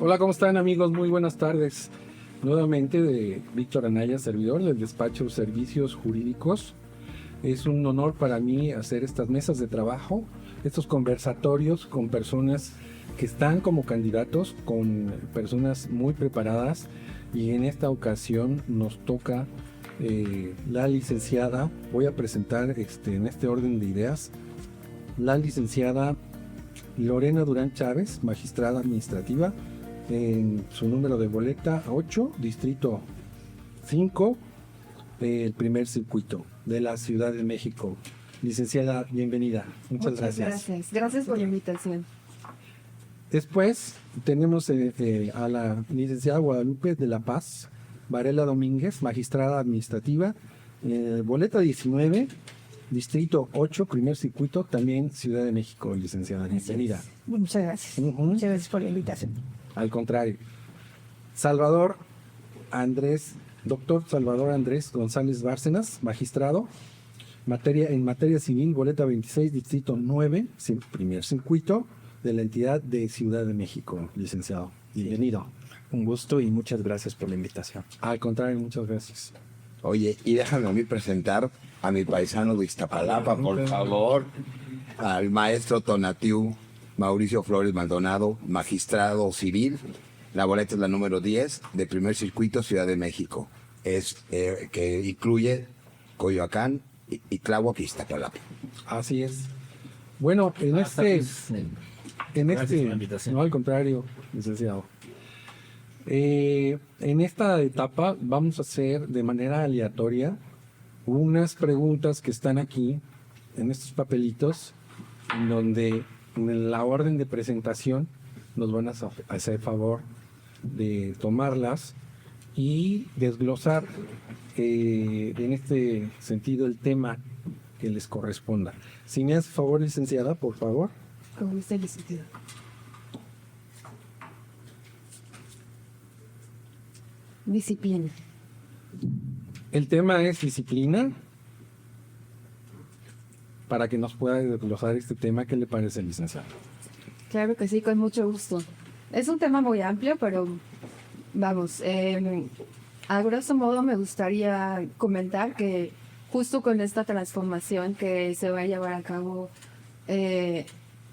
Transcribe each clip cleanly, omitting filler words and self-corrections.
Hola, ¿cómo están amigos? Muy buenas tardes. Nuevamente de Víctor Anaya, servidor del despacho Servicios Jurídicos. Es un honor para mí hacer estas mesas de trabajo, estos conversatorios con personas que están como candidatos, con personas muy preparadas, y en esta ocasión nos toca la licenciada, voy a presentar en este orden de ideas, la licenciada Lorena Durán Chávez, magistrada administrativa, en su número de boleta 8, distrito 5, del primer circuito de la Ciudad de México. Licenciada, bienvenida. Muchas gracias. Gracias por la invitación. Después tenemos a la licenciada Guadalupe de la Paz Varela Domínguez, magistrada administrativa, boleta 19, distrito 8, primer circuito, también Ciudad de México, licenciada. Bienvenida. Muchas gracias. Muchas gracias por la invitación. Al contrario. Doctor Salvador Andrés González Bárcenas, magistrado, en materia civil, boleta 26, distrito 9, primer circuito, de la entidad de Ciudad de México, licenciado. Bienvenido. Un gusto y muchas gracias por la invitación. Al contrario, muchas gracias. Oye, y déjame a mí presentar a mi paisano de Iztapalapa, por favor, al maestro Tonatiu Mauricio Flores Maldonado, magistrado civil. La boleta es la número 10 de primer circuito Ciudad de México. Que incluye Coyoacán y Tláhuac y Iztapalapa. Así es. Bueno, no, al contrario, licenciado. En esta etapa vamos a hacer de manera aleatoria unas preguntas que están aquí en estos papelitos, en donde en la orden de presentación nos van a hacer favor de tomarlas y desglosar en este sentido el tema que les corresponda. Si me hace favor, licenciada, por favor. Con gusto, licenciado. Disciplina. El tema es disciplina. Para que nos pueda desglosar este tema, ¿qué le parece, licenciado? Claro que sí, con mucho gusto. Es un tema muy amplio, pero vamos, a grosso modo me gustaría comentar que justo con esta transformación que se va a llevar a cabo el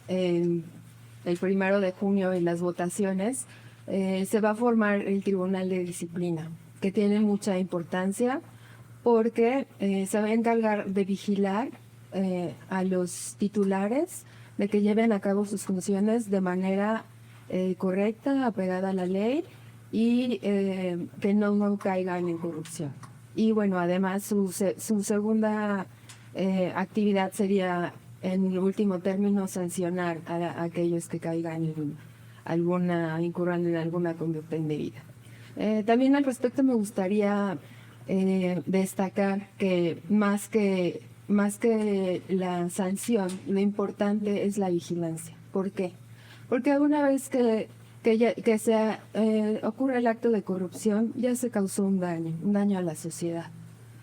1 de junio en las votaciones, se va a formar el Tribunal de Disciplina, que tiene mucha importancia porque se va a encargar de vigilar a los titulares de que lleven a cabo sus funciones de manera correcta, apegada a la ley y que no caigan en corrupción. Y bueno, además su segunda actividad sería, en último término, sancionar a aquellos que caigan incurran en alguna conducta indebida. También al respecto me gustaría destacar que más que la sanción, lo importante es la vigilancia. ¿Por qué? Porque una vez que ocurre el acto de corrupción, ya se causó un daño a la sociedad.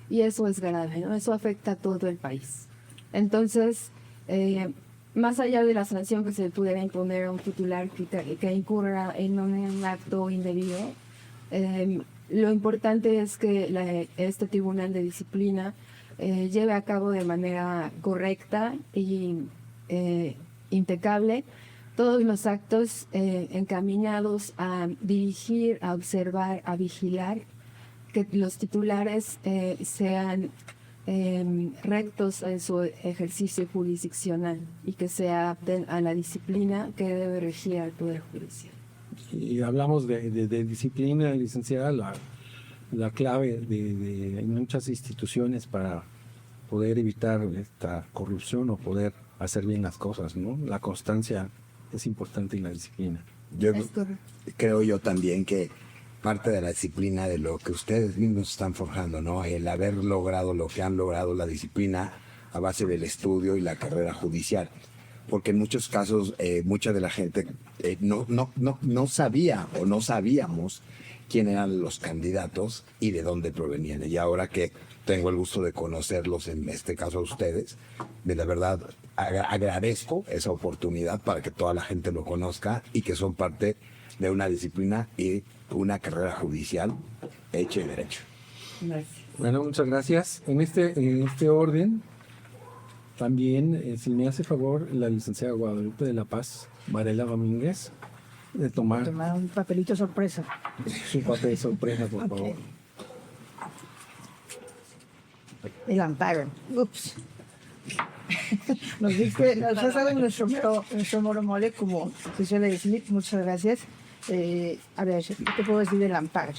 Y eso es grave, ¿no? Eso afecta a todo el país. Entonces, más allá de la sanción que se pudiera imponer a un titular que incurra en un acto indebido, lo importante es que este Tribunal de Disciplina lleve a cabo de manera correcta y impecable todos los actos encaminados a dirigir, a observar, a vigilar, que los titulares sean rectos en su ejercicio jurisdiccional y que se adapten a la disciplina que debe regir al Poder Judicial. Y hablamos de disciplina, licenciada, la clave de muchas instituciones para poder evitar esta corrupción o poder hacer bien las cosas, ¿no? La constancia es importante en la disciplina. Creo yo también que parte de la disciplina de lo que ustedes mismos están forjando, ¿no? El haber logrado lo que han logrado, la disciplina a base del estudio y la carrera judicial. Porque en muchos casos, mucha de la gente no sabía o no sabíamos quién eran los candidatos y de dónde provenían. Y ahora que tengo el gusto de conocerlos, en este caso a ustedes, de la verdad agradezco esa oportunidad para que toda la gente lo conozca y que son parte de una disciplina y una carrera judicial hecha y derecho. Bueno, muchas gracias. En este orden, también, si me hace favor, la licenciada Guadalupe de la Paz, Varela Domínguez, de tomar Un papelito sorpresa. su papel de sorpresa, por Ok. favor. El amparo. Ups. Nos has dado nuestro moromole, como se suele decir. Muchas gracias. A ver, ¿qué te puedo decir del amparo?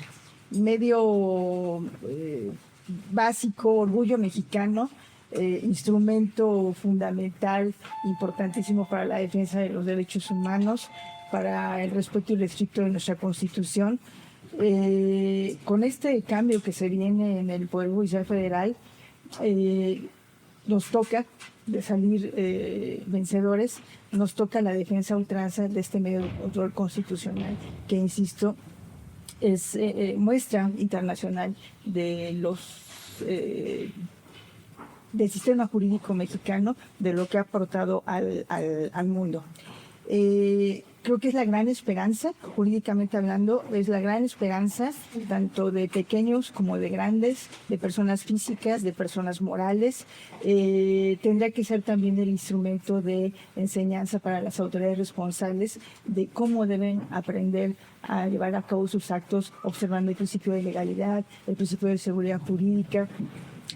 Medio básico, orgullo mexicano, instrumento fundamental, importantísimo para la defensa de los derechos humanos, para el respeto irrestricto de nuestra Constitución. Con este cambio que se viene en el Poder Judicial Federal, nos toca de salir vencedores, nos toca la defensa a ultranza de este medio de control constitucional, que insisto, es muestra internacional de del sistema jurídico mexicano, de lo que ha aportado al mundo. Creo que es la gran esperanza, jurídicamente hablando, es la gran esperanza tanto de pequeños como de grandes, de personas físicas, de personas morales. Tendrá que ser también el instrumento de enseñanza para las autoridades responsables de cómo deben aprender a llevar a cabo sus actos observando el principio de legalidad, el principio de seguridad jurídica.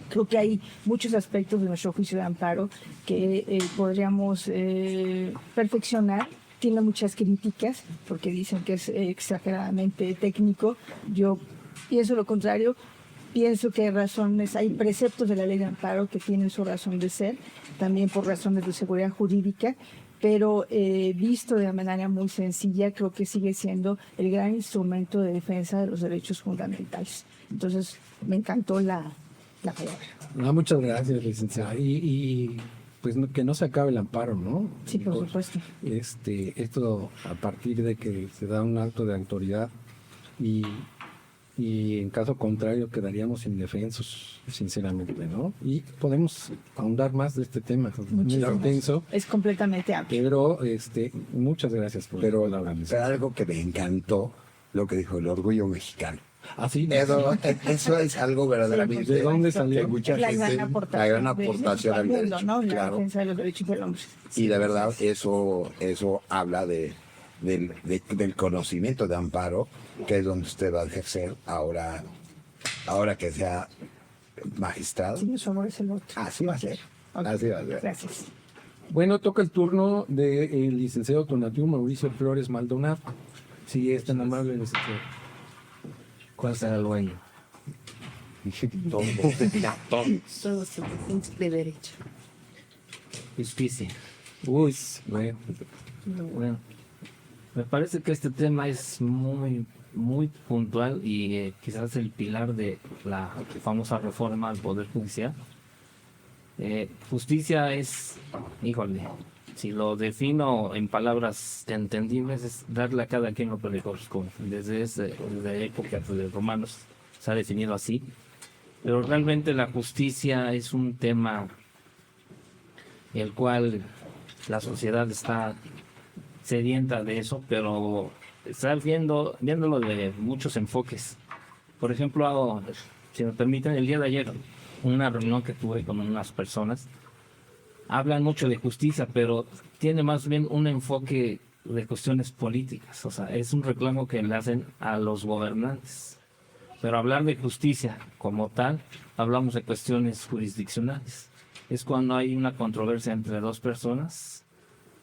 Creo que hay muchos aspectos de nuestro juicio de amparo que podríamos perfeccionar. Tiene muchas críticas porque dicen que es exageradamente técnico. Yo pienso lo contrario. Pienso que hay preceptos de la ley de amparo que tienen su razón de ser, también por razones de seguridad jurídica, pero visto de manera muy sencilla, creo que sigue siendo el gran instrumento de defensa de los derechos fundamentales. Entonces, me encantó la palabra. Muchas gracias, licenciada. Y pues que no se acabe el amparo, ¿no? Sí, por supuesto. Esto a partir de que se da un acto de autoridad y en caso contrario quedaríamos indefensos, sinceramente, ¿no? Y podemos ahondar más de este tema, es muy intenso, Es completamente amplio. pero muchas gracias por Pero, la pero algo que me encantó, lo que dijo el orgullo mexicano. Así, Eso es algo verdaderamente. ¿de dónde salió? que mucha La gente- gran aportación, la gran aportación al mundo, derecho, ¿no? La claro. defensa de los derechos del hombre. Y de verdad eso habla del conocimiento de amparo, que es donde usted va a ejercer ahora que sea magistrado. Sí, su amor es el otro. Así va a ser. Ok. Así va a ser. Gracias. Bueno, toca el turno del licenciado Tonatiuh Mauricio Flores Maldonado. Si es tan amable, licenciado. ¿Cuál será el dueño? Todos de derecho. Justicia. Uy, bueno. Bueno, me parece que este tema es muy, muy puntual y quizás el pilar de la famosa reforma al Poder Judicial. Justicia es, híjole, si lo defino en palabras entendibles, es darle a cada quien lo que le corresponde. Desde la época de los romanos se ha definido así. Pero realmente la justicia es un tema el cual la sociedad está sedienta de eso, pero está viéndolo de muchos enfoques. Por ejemplo, si me permiten, el día de ayer, una reunión que tuve con unas personas, hablan mucho de justicia, pero tiene más bien un enfoque de cuestiones políticas. O sea, es un reclamo que le hacen a los gobernantes. Pero hablar de justicia como tal, hablamos de cuestiones jurisdiccionales. Es cuando hay una controversia entre dos personas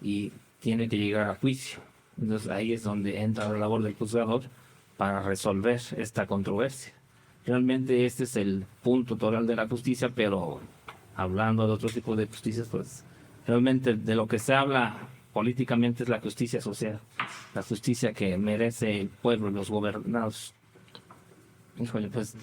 y tiene que llegar a juicio. Entonces ahí es donde entra la labor del juzgador para resolver esta controversia. Realmente este es el punto total de la justicia, pero hablando de otro tipo de justicias, pues realmente de lo que se habla políticamente es la justicia social, la justicia que merece el pueblo y los gobernados. Híjole, pues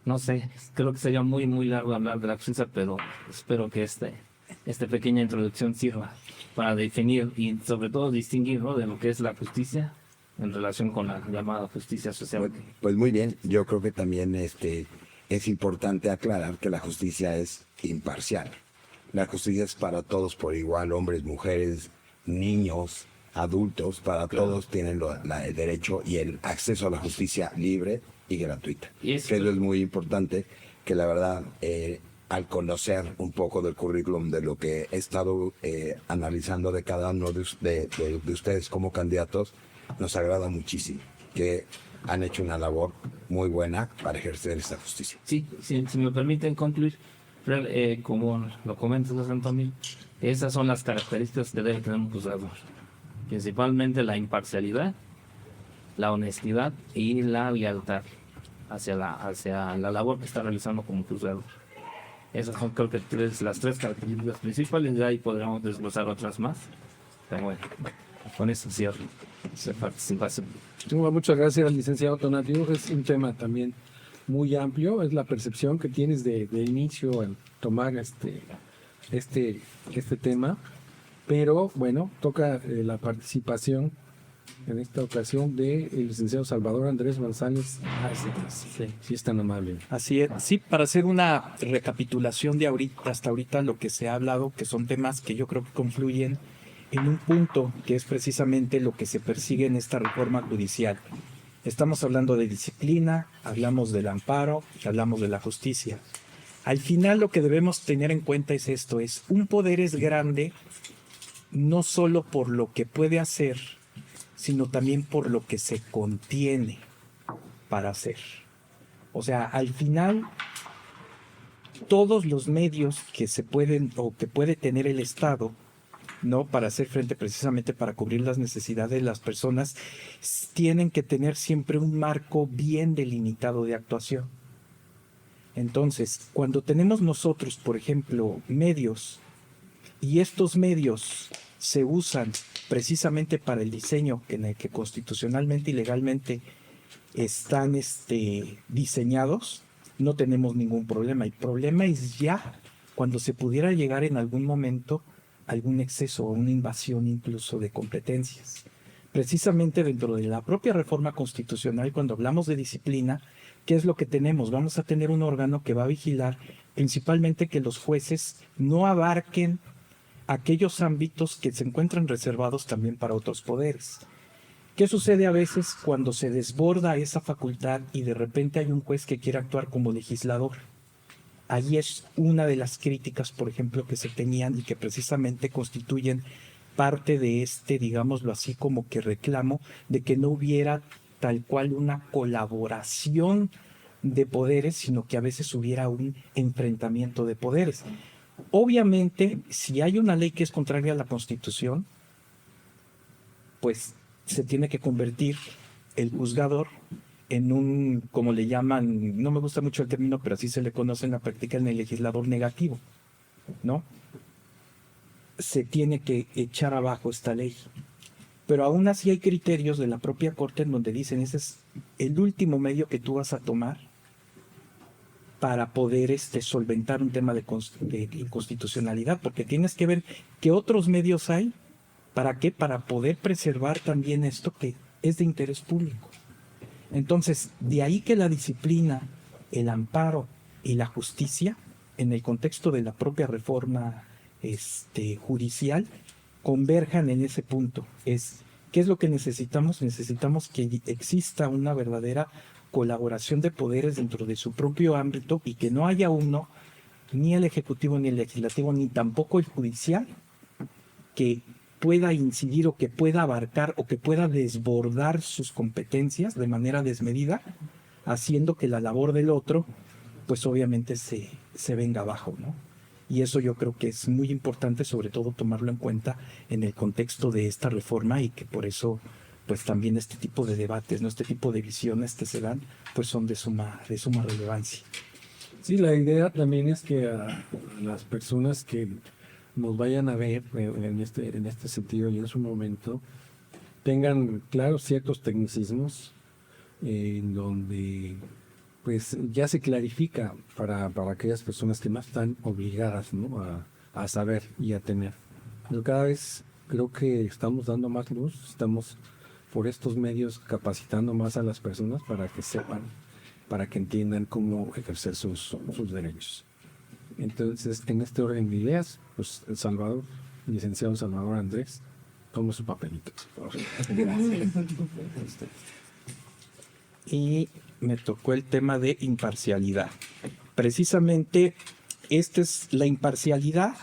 no sé, creo que sería muy muy largo hablar de la justicia, pero espero que esta pequeña introducción sirva para definir y sobre todo distinguir, ¿no?, de lo que es la justicia en relación con la llamada justicia social. Pues muy bien, yo creo que también es importante aclarar que la justicia es imparcial. La justicia es para todos por igual, hombres, mujeres, niños, adultos, para todos tienen el derecho y el acceso a la justicia libre y gratuita. Y eso- Que eso es muy importante, que la verdad, al conocer un poco del currículum de lo que he estado analizando de cada uno de ustedes como candidatos, nos agrada muchísimo que han hecho una labor muy buena para ejercer esta justicia. Sí, si me permiten concluir, como lo comentas, José Antonio, esas son las características que debe tener un juzgador. Principalmente la imparcialidad, la honestidad y la lealtad hacia la labor que está realizando como juzgador. Esas son, creo que, las tres características principales. De ahí podríamos desglosar otras más. Pero bueno, con eso cierro esa participación. Muchas gracias, licenciado Tonatiuh. Es un tema también muy amplio. Es la percepción que tienes de inicio al tomar este tema. Pero bueno, toca la participación en esta ocasión del licenciado Salvador Andrés González. Si es tan amable. Así es. Sí, para hacer una recapitulación de hasta ahorita lo que se ha hablado, que son temas que yo creo que confluyen en un punto que es precisamente lo que se persigue en esta reforma judicial. Estamos hablando de disciplina, hablamos del amparo, hablamos de la justicia. Al final lo que debemos tener en cuenta es esto, es un poder es grande no solo por lo que puede hacer, sino también por lo que se contiene para hacer. O sea, al final, todos los medios que se pueden o que puede tener el Estado, ¿no?, para hacer frente precisamente para cubrir las necesidades de las personas, tienen que tener siempre un marco bien delimitado de actuación. Entonces, cuando tenemos nosotros, por ejemplo, medios, y estos medios se usan precisamente para el diseño en el que constitucionalmente y legalmente están diseñados, no tenemos ningún problema. El problema es ya cuando se pudiera llegar en algún momento a algún exceso o una invasión incluso de competencias. Precisamente dentro de la propia reforma constitucional, cuando hablamos de disciplina, ¿qué es lo que tenemos? Vamos a tener un órgano que va a vigilar principalmente que los jueces no abarquen aquellos ámbitos que se encuentran reservados también para otros poderes. ¿Qué sucede a veces cuando se desborda esa facultad y de repente hay un juez que quiere actuar como legislador? Allí es una de las críticas, por ejemplo, que se tenían y que precisamente constituyen parte de digámoslo así, como que reclamo de que no hubiera tal cual una colaboración de poderes, sino que a veces hubiera un enfrentamiento de poderes. Obviamente, si hay una ley que es contraria a la Constitución, pues se tiene que convertir el juzgador en un, como le llaman, no me gusta mucho el término, pero así se le conoce en la práctica, en el legislador negativo, ¿no? Se tiene que echar abajo esta ley. Pero aún así hay criterios de la propia Corte en donde dicen, ese es el último medio que tú vas a tomar para poder solventar un tema de inconstitucionalidad, porque tienes que ver qué otros medios hay. ¿Para qué? Para poder preservar también esto que es de interés público. Entonces, de ahí que la disciplina, el amparo y la justicia, en el contexto de la propia reforma judicial, converjan en ese punto. ¿Qué es lo que necesitamos? Necesitamos que exista una verdadera colaboración de poderes dentro de su propio ámbito y que no haya uno, ni el ejecutivo, ni el legislativo, ni tampoco el judicial, que pueda incidir o que pueda abarcar o que pueda desbordar sus competencias de manera desmedida, haciendo que la labor del otro, pues obviamente se venga abajo, ¿no? Y eso yo creo que es muy importante, sobre todo tomarlo en cuenta en el contexto de esta reforma, y que por eso pues también este tipo de debates, ¿no?, este tipo de visiones que se dan, pues son de suma relevancia. Sí, la idea también es que a las personas que nos vayan a ver en este sentido y en su momento tengan claros ciertos tecnicismos en donde pues ya se clarifica para aquellas personas que más están obligadas, ¿no?, a saber y a tener. Pero cada vez creo que estamos dando más luz, estamos por estos medios capacitando más a las personas para que sepan, para que entiendan cómo ejercer sus derechos. Entonces, en este orden de ideas, pues el licenciado Salvador Andrés, Toma su papelito. Y me tocó el tema de imparcialidad. Precisamente, la imparcialidad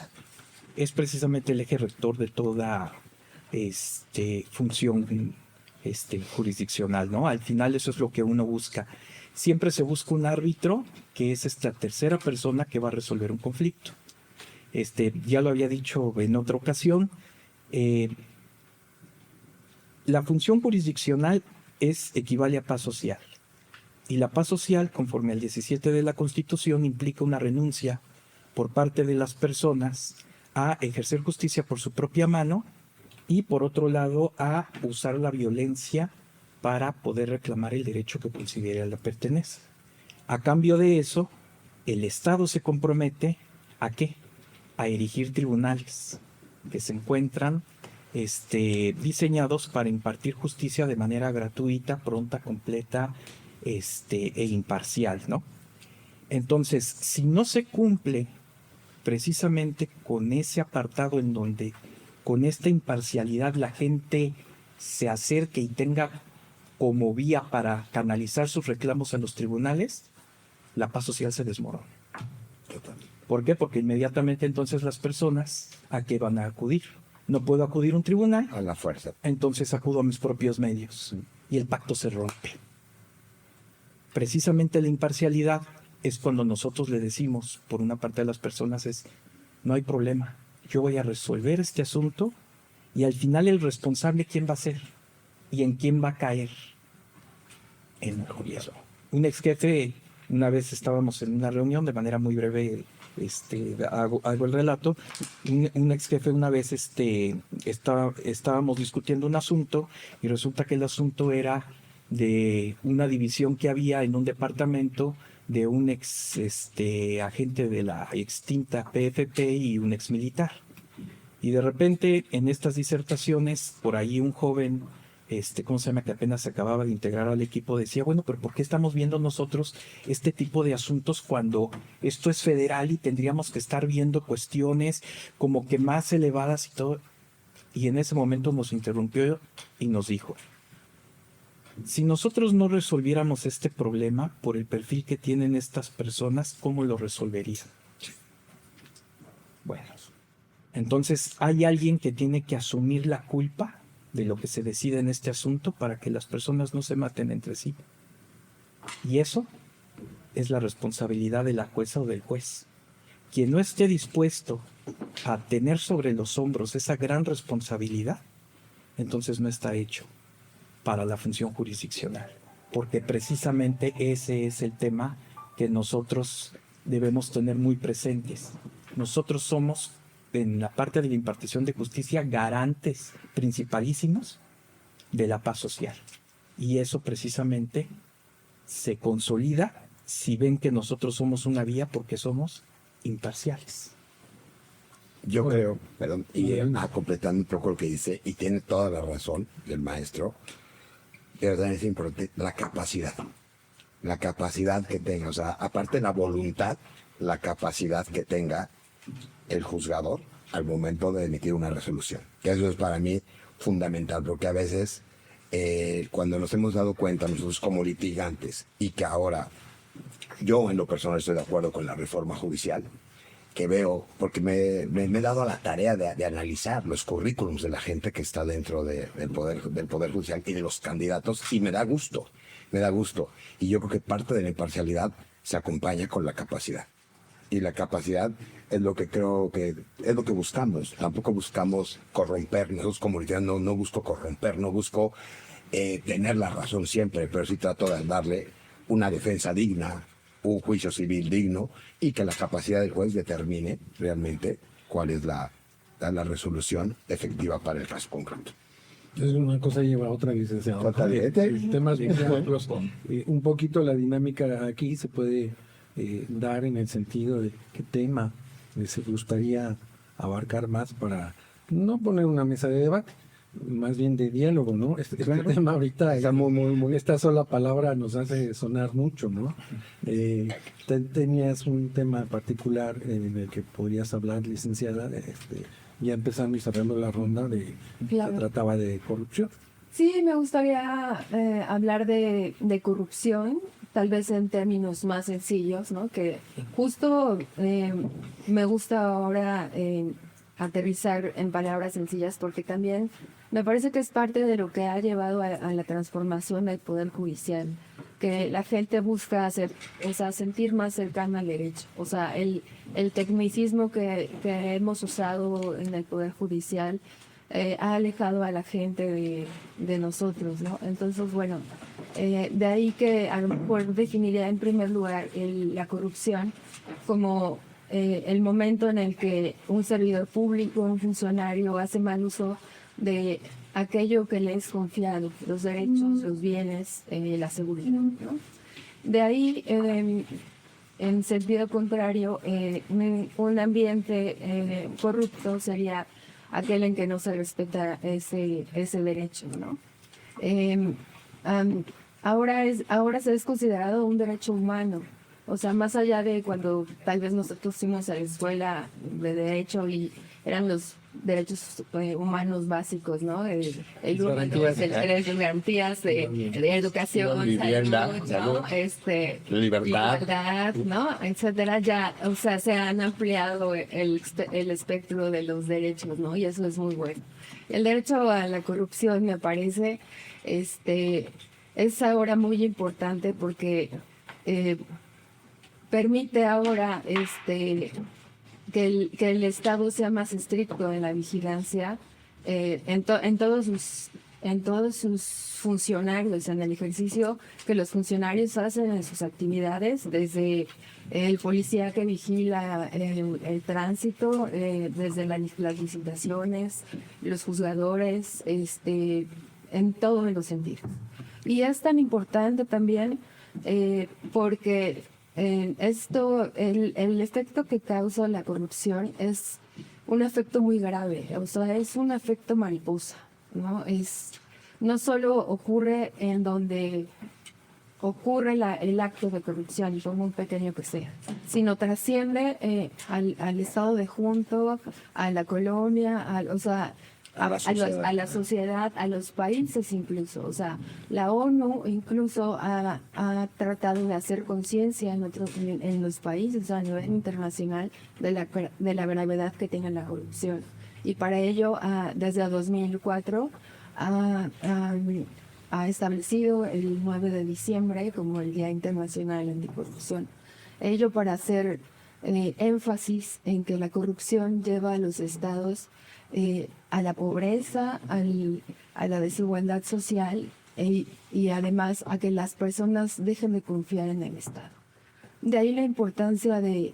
es precisamente el eje rector de toda función jurisdiccional, ¿no? Al final eso es lo que uno busca. Siempre se busca un árbitro que es esta tercera persona que va a resolver un conflicto. Ya lo había dicho en otra ocasión, la función jurisdiccional equivale a paz social. Y la paz social, conforme al 17 de la Constitución, implica una renuncia por parte de las personas a ejercer justicia por su propia mano y, por otro lado, a usar la violencia para poder reclamar el derecho que considera le pertenece. A cambio de eso, el Estado se compromete ¿a qué? A erigir tribunales que se encuentran diseñados para impartir justicia de manera gratuita, pronta, completa e imparcial, ¿no? Entonces, si no se cumple precisamente con ese apartado en donde con esta imparcialidad la gente se acerque y tenga como vía para canalizar sus reclamos a los tribunales, la paz social se desmorona. ¿Por qué? Porque inmediatamente entonces las personas ¿a qué van a acudir? No puedo acudir a un tribunal, A la fuerza. entonces acudo a mis propios medios y el pacto se rompe. Precisamente la imparcialidad es cuando nosotros le decimos, por una parte de las personas no hay problema, yo voy a resolver este asunto y al final el responsable ¿quién va a ser? ¿Y en quién va a caer? En el gobierno. Un ex jefe, una vez estábamos en una reunión, de manera muy breve, hago el relato. Un ex jefe una vez estábamos discutiendo un asunto y resulta que el asunto era de una división que había en un departamento de un ex agente de la extinta PFP y un ex militar. Y de repente en estas disertaciones, por ahí un joven, ¿cómo se llama?, que apenas se acababa de integrar al equipo, decía, bueno, pero ¿por qué estamos viendo nosotros este tipo de asuntos cuando esto es federal y tendríamos que estar viendo cuestiones como que más elevadas y todo? Y en ese momento nos interrumpió y nos dijo, si nosotros no resolviéramos este problema por el perfil que tienen estas personas, ¿cómo lo resolverían? Bueno, entonces hay alguien que tiene que asumir la culpa de lo que se decide en este asunto para que las personas no se maten entre sí. Y eso es la responsabilidad de la jueza o del juez. Quien no esté dispuesto a tener sobre los hombros esa gran responsabilidad, entonces no está hecho para la función jurisdiccional, porque precisamente ese es el tema que nosotros debemos tener muy presentes. Nosotros somos, en la parte de la impartición de justicia, garantes principalísimos de la paz social. Y eso precisamente se consolida si ven que nosotros somos una vía porque somos imparciales. Yo creo, perdón, y completando un poco lo que dice, y tiene toda la razón del maestro, pero también es importante la capacidad que tenga, o sea, aparte de la voluntad, la capacidad que tenga el juzgador al momento de emitir una resolución. Que eso es para mí fundamental, porque a veces cuando nos hemos dado cuenta nosotros como litigantes, y que ahora yo en lo personal estoy de acuerdo con la reforma judicial, que veo, porque me he dado a la tarea de analizar los currículums de la gente que está dentro del Poder Judicial y de los candidatos, y me da gusto. Y yo creo que parte de la imparcialidad se acompaña con la capacidad. Y la capacidad es lo que creo que es lo que buscamos. Tampoco buscamos corromper. Nosotros como litigantes no busco corromper, no busco tener la razón siempre, pero sí trato de darle una defensa digna, un juicio civil digno, y que la capacidad del juez determine realmente cuál es la resolución efectiva para el caso concreto. Es una cosa lleva a otra, licenciado. Totalmente. Temas muy amplios. Un poquito la dinámica aquí se puede dar en el sentido de qué tema les gustaría abarcar más para no poner una mesa de debate, más bien de diálogo, ¿no? Este tema ahorita, Está muy esta sola palabra nos hace sonar mucho, ¿no? Tenías un tema particular en el que podrías hablar, licenciada, ya empezando y cerrando la ronda Claro. se trataba de corrupción. Sí, me gustaría hablar de corrupción, tal vez en términos más sencillos, ¿no? Que justo me gusta ahora aterrizar en palabras sencillas porque también me parece que es parte de lo que ha llevado a la transformación del Poder Judicial, que la gente busca hacer, o sea, sentir más cercana al derecho. O sea, el tecnicismo que hemos usado en el Poder Judicial ha alejado a la gente de nosotros, ¿no? Entonces, bueno, de ahí que a lo mejor definiría en primer lugar la corrupción como el momento en el que un servidor público, un funcionario hace mal uso de aquello que le es confiado, los derechos, los bienes, la seguridad, ¿no? De ahí, en sentido contrario, un ambiente corrupto sería aquel en que no se respeta ese derecho, ¿no? Ahora se es considerado un derecho humano, o sea, más allá de cuando tal vez nosotros fuimos a la escuela de derecho y eran los derechos humanos básicos, ¿no? El garantías de educación, Vivienda, salud, ¿no? Libertad, ¿no? Etcétera. Ya, o sea, se han ampliado el espectro de los derechos, ¿no? Y eso es muy bueno. El derecho a la corrupción, me parece, es ahora muy importante porque permite ahora que el Estado sea más estricto en la vigilancia en todos sus funcionarios, en el ejercicio que los funcionarios hacen en sus actividades, desde el policía que vigila el tránsito, desde las licitaciones, los juzgadores, en todos los sentidos. Y es tan importante también porque el efecto que causa la corrupción es un efecto muy grave, o sea, es un efecto mariposa, ¿no? No solo ocurre en donde ocurre el acto de corrupción, por muy pequeño que sea, sino trasciende al estado de junto, a la colonia, o sea, a la sociedad, a los países incluso. O sea, la ONU incluso ha tratado de hacer conciencia en los países a nivel internacional de la gravedad que tiene la corrupción. Y para ello, desde 2004, ha establecido el 9 de diciembre como el Día Internacional Anticorrupción. Ello para hacer énfasis en que la corrupción lleva a los estados a la pobreza, a la desigualdad social y además a que las personas dejen de confiar en el Estado. De ahí la importancia de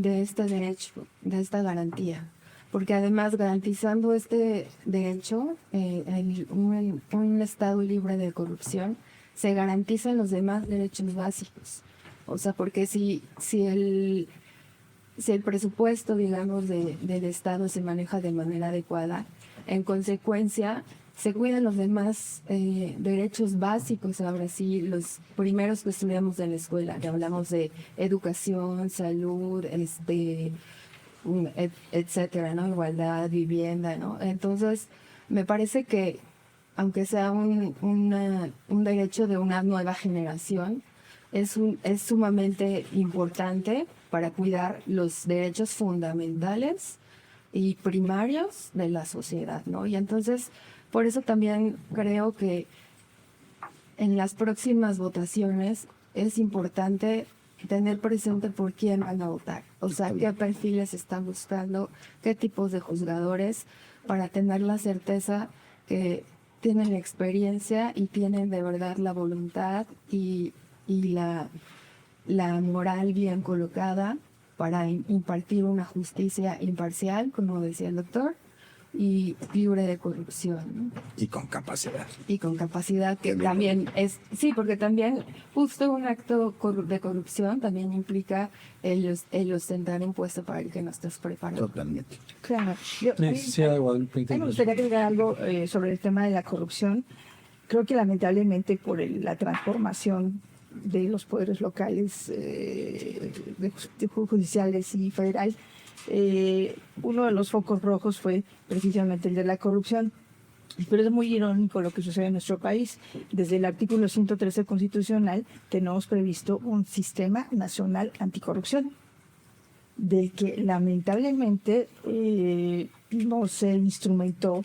este derecho, de esta garantía, porque además garantizando este derecho, un Estado libre de corrupción, se garantizan los demás derechos básicos. O sea, porque si el presupuesto, digamos, del Estado se maneja de manera adecuada, en consecuencia, se cuidan los demás derechos básicos. Ahora sí, los primeros que estudiamos en la escuela, que hablamos de educación, salud, etcétera, ¿no? Igualdad, vivienda, ¿no? Entonces, me parece que, aunque sea un derecho de una nueva generación, es sumamente importante para cuidar los derechos fundamentales y primarios de la sociedad, ¿no? Y entonces, por eso también creo que en las próximas votaciones es importante tener presente por quién van a votar, o sea, qué perfiles están buscando, qué tipos de juzgadores, para tener la certeza que tienen la experiencia y tienen de verdad la voluntad y la moral bien colocada para impartir una justicia imparcial, como decía el doctor, y libre de corrupción, ¿no? Y con capacidad. Y con capacidad, que también es, sí, porque también justo un acto de corrupción también implica el ostentar un puesto para el que no estás preparado. Totalmente. Claro. Necesidad de Guadalupe. A mí me gustaría agregar algo sobre el tema de la corrupción. Creo que lamentablemente por la transformación de los poderes locales, judiciales y federal, uno de los focos rojos fue precisamente el de la corrupción. Pero es muy irónico lo que sucede en nuestro país. Desde el artículo 113 constitucional tenemos previsto un sistema nacional anticorrupción, del que lamentablemente no se instrumentó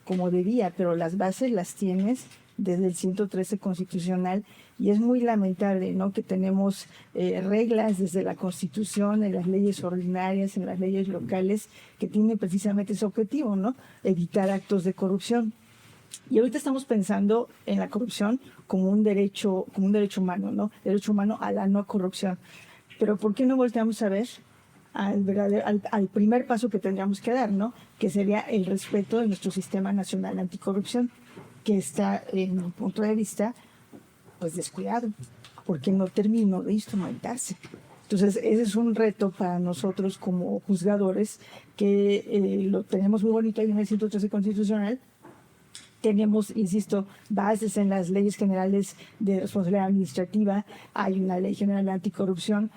como debía, pero las bases las tienes desde el 113 constitucional, y es muy lamentable, ¿no?, que tenemos reglas desde la Constitución, en las leyes ordinarias, en las leyes locales, que tienen precisamente ese objetivo, ¿no?, evitar actos de corrupción. Y ahorita estamos pensando en la corrupción como un derecho humano, ¿no?, derecho humano a la no corrupción. Pero ¿por qué no volteamos a ver al primer paso que tendríamos que dar, ¿no?, que sería el respeto de nuestro sistema nacional anticorrupción, que está, en mi punto de vista, pues descuidado, porque no terminó de instrumentarse. Entonces, ese es un reto para nosotros como juzgadores, que lo tenemos muy bonito ahí en el 113 constitucional. Tenemos, insisto, bases en las leyes generales de responsabilidad administrativa, hay una ley general de anticorrupción.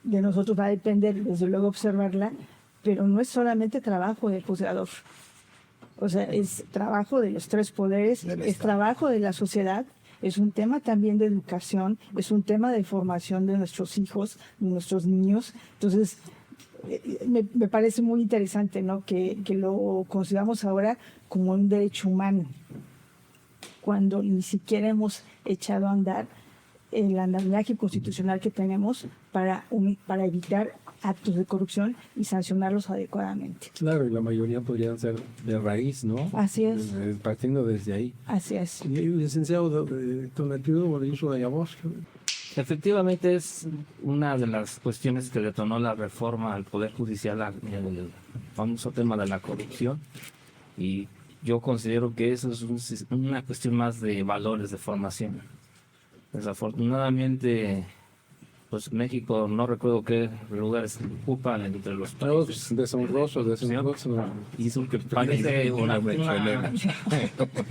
De nosotros va a depender, desde luego, observarla, pero no es solamente trabajo del juzgador. O sea, es trabajo de los tres poderes, es trabajo de la sociedad, es un tema también de educación, es un tema de formación de nuestros hijos, de nuestros niños. Entonces, me parece muy interesante, ¿no?, que lo consideramos ahora como un derecho humano, cuando ni siquiera hemos echado a andar el andamiaje constitucional que tenemos para evitar actos de corrupción y sancionarlos adecuadamente. Claro, y la mayoría podrían ser de raíz, ¿no? Así es. Partiendo desde ahí. Así es. Y licenciado Tonatiuh Morillo de Yabos. Efectivamente es una de las cuestiones que detonó la reforma al Poder Judicial, el famoso tema de la corrupción, y yo considero que eso es una cuestión más de valores, de formación. Desafortunadamente, pues México, no recuerdo qué lugares ocupan entre los países. Deshonrosos. Y eso que parece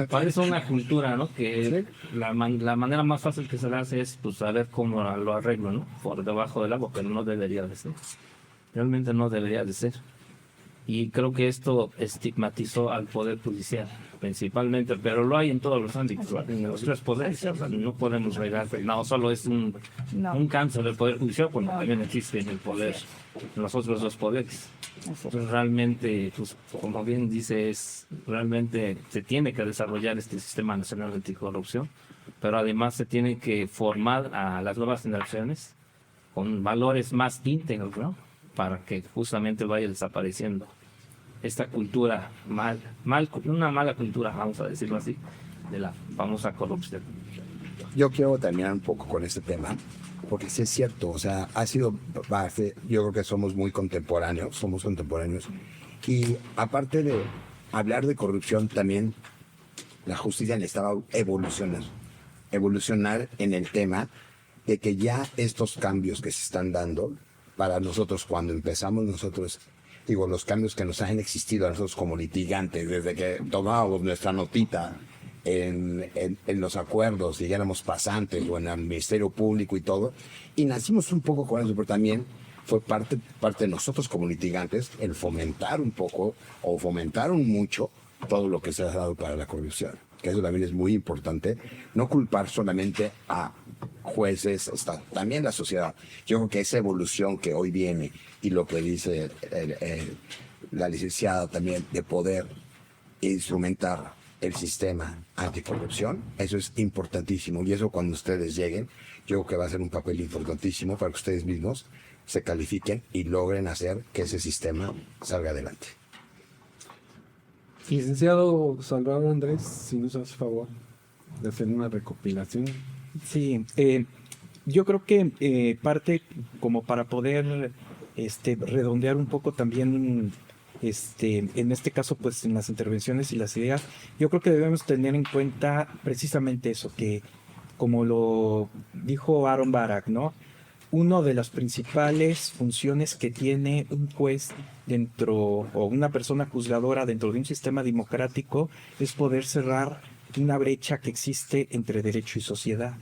parece una cultura, ¿no? Que la manera más fácil que se le hace es, pues, saber cómo lo arreglo, ¿no?, por debajo del agua, pero no debería de ser. Realmente no debería de ser. Y creo que esto estigmatizó al Poder Judicial, principalmente, pero lo hay en todos los ámbitos, en los tres poderes. No podemos negar, no solo es un cáncer del Poder Judicial, porque también existe en el poder, en los otros dos poderes. Entonces, realmente, pues, como bien dice, realmente se tiene que desarrollar este sistema nacional anticorrupción, pero además se tiene que formar a las nuevas generaciones con valores más íntegros, ¿no?, para que justamente vaya desapareciendo esta cultura una mala cultura, vamos a decirlo así, de la famosa corrupción. Yo quiero terminar un poco con este tema, porque sí es cierto, o sea, ha sido base, yo creo que somos contemporáneos, y aparte de hablar de corrupción, también la justicia necesitaba evolucionar en el tema de que ya estos cambios que se están dando, para nosotros, cuando empezamos los cambios que nos han existido a nosotros como litigantes, desde que tomábamos nuestra notita en los acuerdos y ya éramos pasantes o en el Ministerio Público y todo, y nacimos un poco con eso, pero también fue parte de nosotros como litigantes el fomentar un poco, o fomentaron mucho, todo lo que se ha dado para la corrupción, que eso también es muy importante, no culpar solamente a jueces, también la sociedad. Yo creo que esa evolución que hoy viene, y lo que dice la licenciada también, de poder instrumentar el sistema anticorrupción, eso es importantísimo, y eso cuando ustedes lleguen, yo creo que va a ser un papel importantísimo para que ustedes mismos se califiquen y logren hacer que ese sistema salga adelante. Licenciado Salvador Andrés, si nos hace favor de hacer una recopilación. Sí, yo creo que parte como para poder redondear un poco también, en este caso, pues en las intervenciones y las ideas, yo creo que debemos tener en cuenta precisamente eso, que como lo dijo Aaron Barak, ¿no?, una de las principales funciones que tiene un juez o una persona juzgadora dentro de un sistema democrático es poder cerrar una brecha que existe entre derecho y sociedad.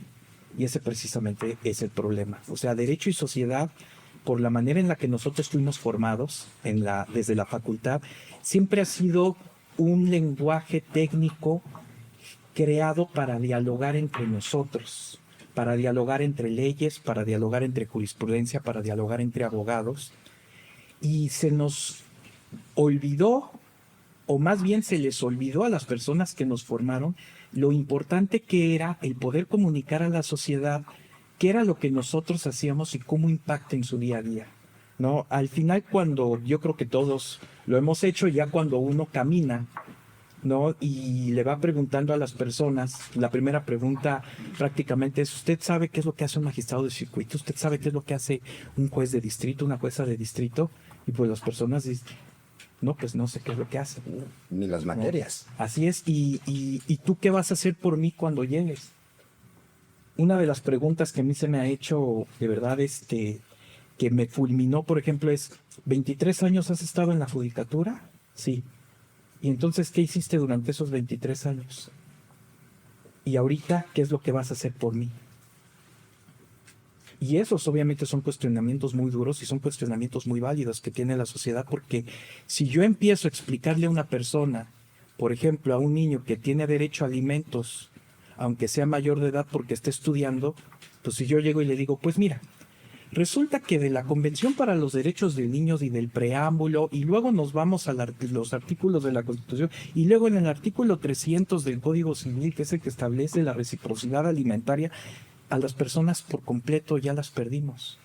Y ese precisamente es el problema. O sea, derecho y sociedad por la manera en la que nosotros fuimos formados desde la facultad, siempre ha sido un lenguaje técnico creado para dialogar entre nosotros, para dialogar entre leyes, para dialogar entre jurisprudencia, para dialogar entre abogados. Y se nos olvidó, o más bien se les olvidó a las personas que nos formaron, lo importante que era el poder comunicar a la sociedad qué era lo que nosotros hacíamos y cómo impacta en su día a día, ¿no? Al final, cuando yo creo que todos lo hemos hecho, ya cuando uno camina, ¿no? Y le va preguntando a las personas, la primera pregunta prácticamente es: ¿usted sabe qué es lo que hace un magistrado de circuito? ¿Usted sabe qué es lo que hace un juez de distrito, una jueza de distrito? Y pues las personas dicen: no, pues no sé qué es lo que hace. Ni las materias. Así es. ¿Y tú qué vas a hacer por mí cuando llegues? Una de las preguntas que a mí se me ha hecho, de verdad, que me fulminó, por ejemplo, es: ¿23 años has estado en la judicatura? Sí. ¿Y entonces qué hiciste durante esos 23 años? ¿Y ahorita qué es lo que vas a hacer por mí? Y esos obviamente son cuestionamientos muy duros y son cuestionamientos muy válidos que tiene la sociedad, porque si yo empiezo a explicarle a una persona, por ejemplo, a un niño que tiene derecho a alimentos, aunque sea mayor de edad porque esté estudiando, pues si yo llego y le digo: pues mira, resulta que de la Convención para los Derechos del Niño y del preámbulo, y luego nos vamos a los artículos de la Constitución, y luego en el artículo 300 del Código Civil, que es el que establece la reciprocidad alimentaria, a las personas por completo ya las perdimos.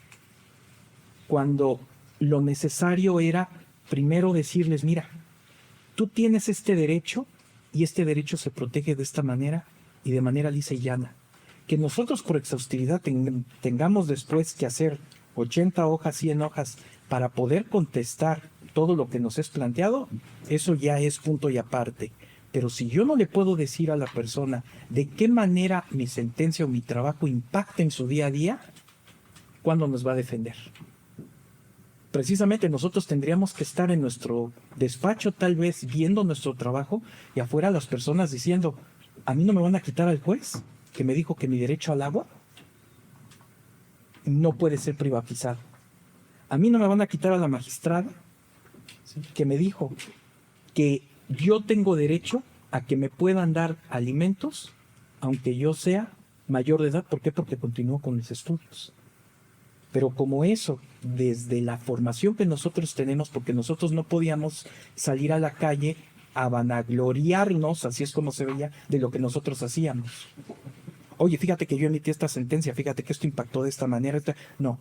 Cuando lo necesario era primero decirles: mira, tú tienes este derecho y este derecho se protege de esta manera y de manera lisa y llana. Que nosotros por exhaustividad tengamos después que hacer 80 hojas, 100 hojas para poder contestar todo lo que nos es planteado, eso ya es punto y aparte. Pero si yo no le puedo decir a la persona de qué manera mi sentencia o mi trabajo impacta en su día a día, ¿cuándo nos va a defender? Precisamente nosotros tendríamos que estar en nuestro despacho tal vez viendo nuestro trabajo, y afuera las personas diciendo: ¿a mí no me van a quitar al juez que me dijo que mi derecho al agua no puede ser privatizado? ¿A mí no me van a quitar a la magistrada que me dijo que yo tengo derecho a que me puedan dar alimentos aunque yo sea mayor de edad? ¿Por qué? Porque continúo con mis estudios. Pero como eso, desde la formación que nosotros tenemos, porque nosotros no podíamos salir a la calle a vanagloriarnos, así es como se veía, de lo que nosotros hacíamos. Oye, fíjate que yo emití esta sentencia, fíjate que esto impactó de esta manera. No.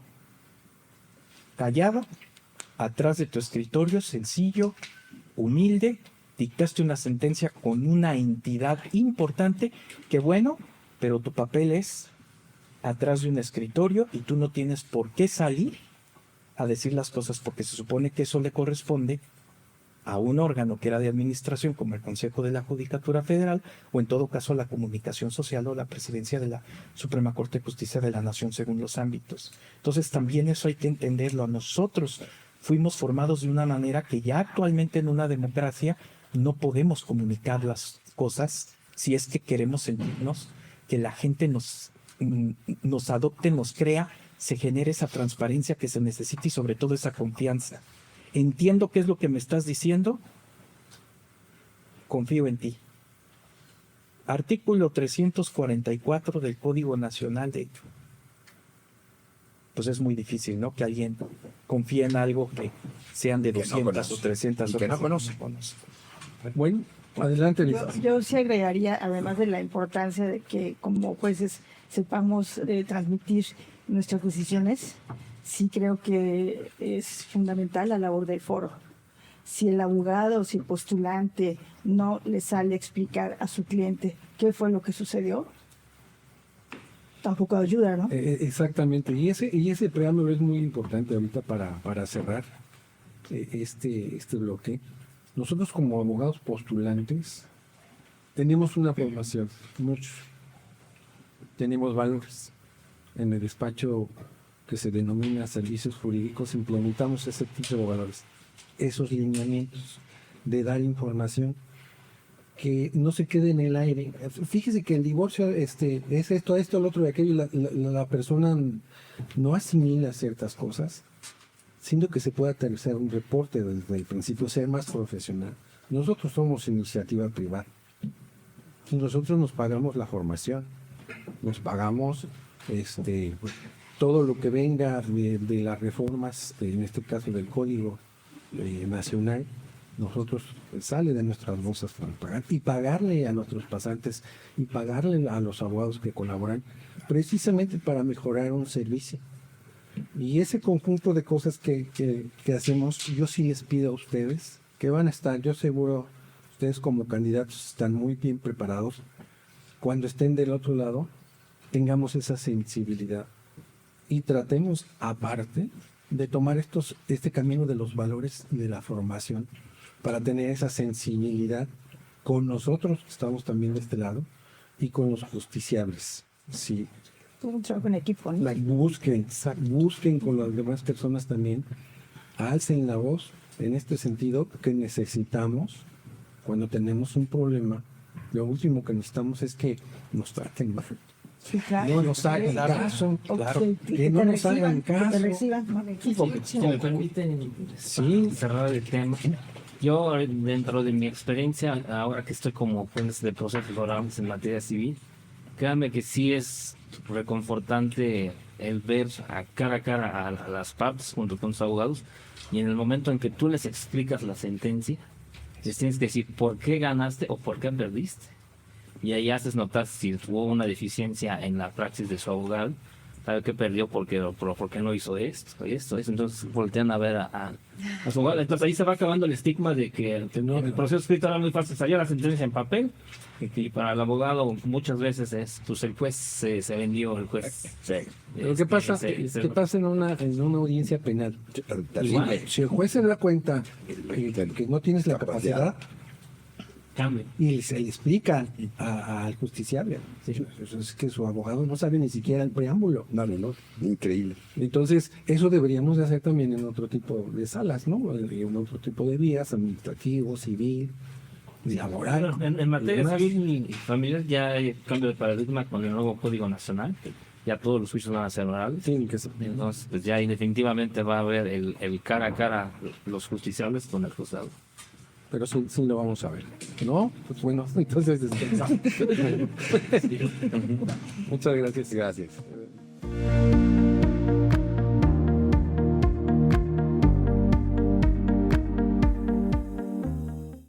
Callado, atrás de tu escritorio, sencillo, humilde, dictaste una sentencia con una entidad importante, que bueno, pero tu papel es atrás de un escritorio y tú no tienes por qué salir a decir las cosas, porque se supone que eso le corresponde a un órgano que era de administración, como el Consejo de la Judicatura Federal, o en todo caso la Comunicación Social o la Presidencia de la Suprema Corte de Justicia de la Nación, según los ámbitos. Entonces también eso hay que entenderlo. Nosotros fuimos formados de una manera que ya actualmente en una democracia no podemos comunicar las cosas si es que queremos sentirnos que la gente nos adopte, nos crea, se genere esa transparencia que se necesita y sobre todo esa confianza. Entiendo qué es lo que me estás diciendo, confío en ti. Artículo 344 del Código Nacional de... Pues es muy difícil, ¿no? Que alguien confíe en algo que sean de 200 o 300 y que no conoce. Bueno, adelante, Lisa. Yo sí agregaría, además de la importancia de que como jueces sepamos transmitir nuestras decisiones, sí creo que es fundamental la labor del foro. Si el abogado o si el postulante no le sale a explicar a su cliente qué fue lo que sucedió, tampoco ayuda, ¿no? Exactamente, y ese preámbulo es muy importante ahorita para cerrar este bloque. Nosotros como abogados postulantes tenemos una formación, muchos. Tenemos valores. En el despacho que se denomina servicios jurídicos implementamos ese tipo de valores, esos lineamientos de dar información que no se quede en el aire. Fíjese que el divorcio es esto, lo otro, de aquello, la persona no asimila ciertas cosas, siendo que se pueda hacer un reporte desde el principio, ser más profesional. Nosotros somos iniciativa privada. Y nosotros nos pagamos la formación, nos pagamos todo lo que venga de las reformas, en este caso del Código Nacional. Nosotros sale de nuestras bolsas para pagar y pagarle a nuestros pasantes y pagarle a los abogados que colaboran precisamente para mejorar un servicio. Y ese conjunto de cosas que hacemos, yo sí les pido a ustedes que van a estar, yo seguro, ustedes como candidatos están muy bien preparados. Cuando estén del otro lado, tengamos esa sensibilidad y tratemos aparte de tomar este camino de los valores y de la formación para tener esa sensibilidad con nosotros, que estamos también de este lado, y con los justiciables. Sí. Un trabajo en equipo, ¿no? Busquen con las demás personas también, alcen la voz en este sentido que necesitamos cuando tenemos un problema. Lo último que necesitamos es que nos traten mal. Sí, claro. No nos hagan caso, claro. que no nos hagan Que te caso. reciban. Si me permiten Sí. cerrar el tema. Yo, dentro de mi experiencia, ahora que estoy como juez de procesos orales en materia civil, créanme que sí es reconfortante el ver a cara a las partes junto con sus abogados, y en el momento en que tú les explicas la sentencia, les tienes que decir por qué ganaste o por qué perdiste. Y ahí haces notar si hubo una deficiencia en la praxis de su abogado, sabe que perdió porque no hizo esto. Entonces voltean a ver a su abogado. Entonces ahí se va acabando el estigma de que el proceso escrito era muy fácil, salía la sentencia en papel, y para el abogado muchas veces es, pues el juez se vendió, el juez. Pero ¿qué pasa? ¿Qué pasa en una audiencia penal? Si el juez se da cuenta que no tienes la capacidad, Cambio. y se le explica al justiciable, es que su abogado no sabe ni siquiera el preámbulo. No, increíble. Entonces, eso deberíamos de hacer también en otro tipo de salas, ¿no? En otro tipo de vías, administrativo, civil, laboral. En materia civil y familiar ya hay cambio de paradigma con el nuevo Código Nacional. Ya todos los juicios van a ser orales. Tienen que ser. Entonces, pues ya definitivamente va a haber el cara a cara los justiciables con el juzgado. Pero sí lo vamos a ver, ¿no? Pues bueno, entonces descansamos. Muchas gracias. Gracias.